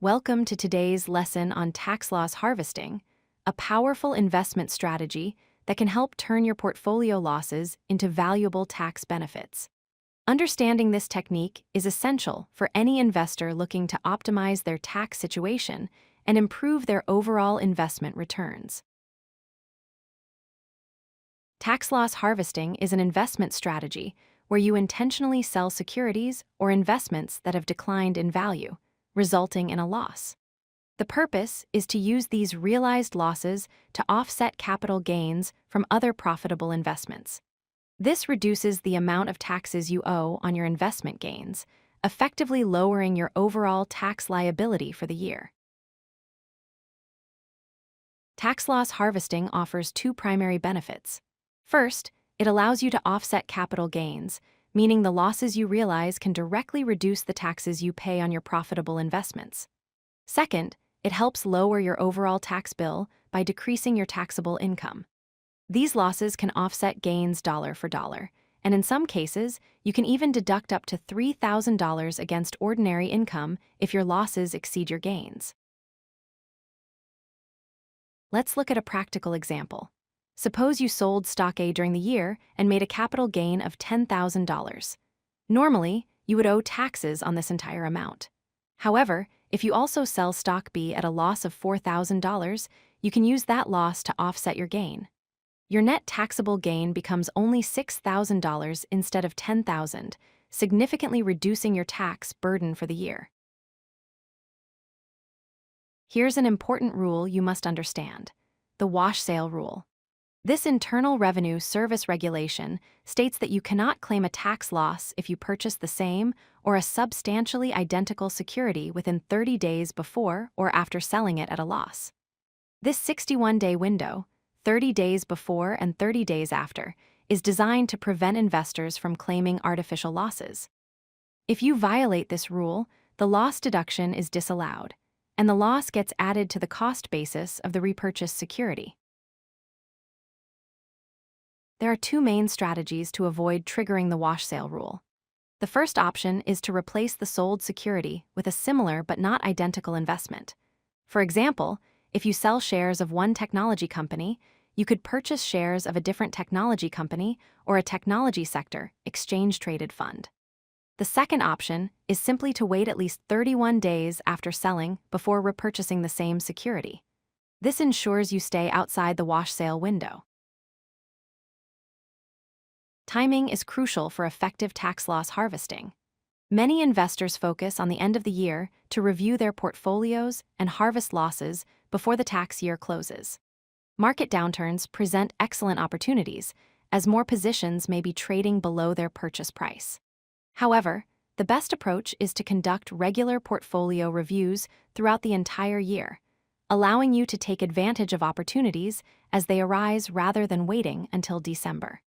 Welcome to today's lesson on tax loss harvesting, a powerful investment strategy that can help turn your portfolio losses into valuable tax benefits. Understanding this technique is essential for any investor looking to optimize their tax situation and improve their overall investment returns. Tax loss harvesting is an investment strategy where you intentionally sell securities or investments that have declined in value, resulting in a loss. The purpose is to use these realized losses to offset capital gains from other profitable investments. This reduces the amount of taxes you owe on your investment gains, effectively lowering your overall tax liability for the year. Tax loss harvesting offers two primary benefits. First, it allows you to offset capital gains, meaning the losses you realize can directly reduce the taxes you pay on your profitable investments. Second, it helps lower your overall tax bill by decreasing your taxable income. These losses can offset gains dollar for dollar, and in some cases, you can even deduct up to $3,000 against ordinary income if your losses exceed your gains. Let's look at a practical example. Suppose you sold stock A during the year and made a capital gain of $10,000. Normally, you would owe taxes on this entire amount. However, if you also sell stock B at a loss of $4,000, you can use that loss to offset your gain. Your net taxable gain becomes only $6,000 instead of $10,000, significantly reducing your tax burden for the year. Here's an important rule you must understand: the wash sale rule. This Internal Revenue Service regulation states that you cannot claim a tax loss if you purchase the same or a substantially identical security within 30 days before or after selling it at a loss. This 61-day window, 30 days before and 30 days after, is designed to prevent investors from claiming artificial losses. If you violate this rule, the loss deduction is disallowed, and the loss gets added to the cost basis of the repurchased security. There are two main strategies to avoid triggering the wash sale rule. The first option is to replace the sold security with a similar but not identical investment. For example, if you sell shares of one technology company, you could purchase shares of a different technology company or a technology sector exchange-traded fund. The second option is simply to wait at least 31 days after selling before repurchasing the same security. This ensures you stay outside the wash sale window. Timing is crucial for effective tax loss harvesting. Many investors focus on the end of the year to review their portfolios and harvest losses before the tax year closes. Market downturns present excellent opportunities, as more positions may be trading below their purchase price. However, the best approach is to conduct regular portfolio reviews throughout the entire year, allowing you to take advantage of opportunities as they arise rather than waiting until December.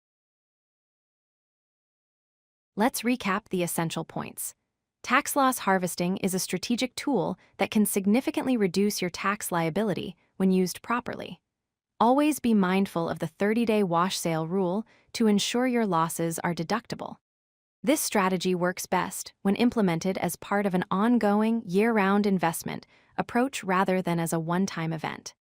Let's recap the essential points. Tax loss harvesting is a strategic tool that can significantly reduce your tax liability when used properly. Always be mindful of the 30-day wash sale rule to ensure your losses are deductible. This strategy works best when implemented as part of an ongoing, year-round investment approach rather than as a one-time event.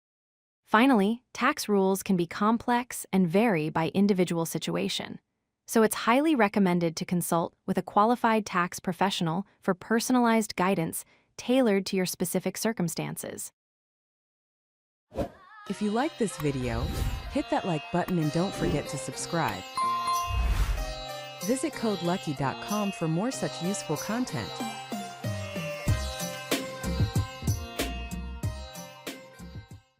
Finally, tax rules can be complex and vary by individual situation, so it's highly recommended to consult with a qualified tax professional for personalized guidance tailored to your specific circumstances. If you like this video, hit that like button and don't forget to subscribe. Visit CodeLucky.com for more such useful content.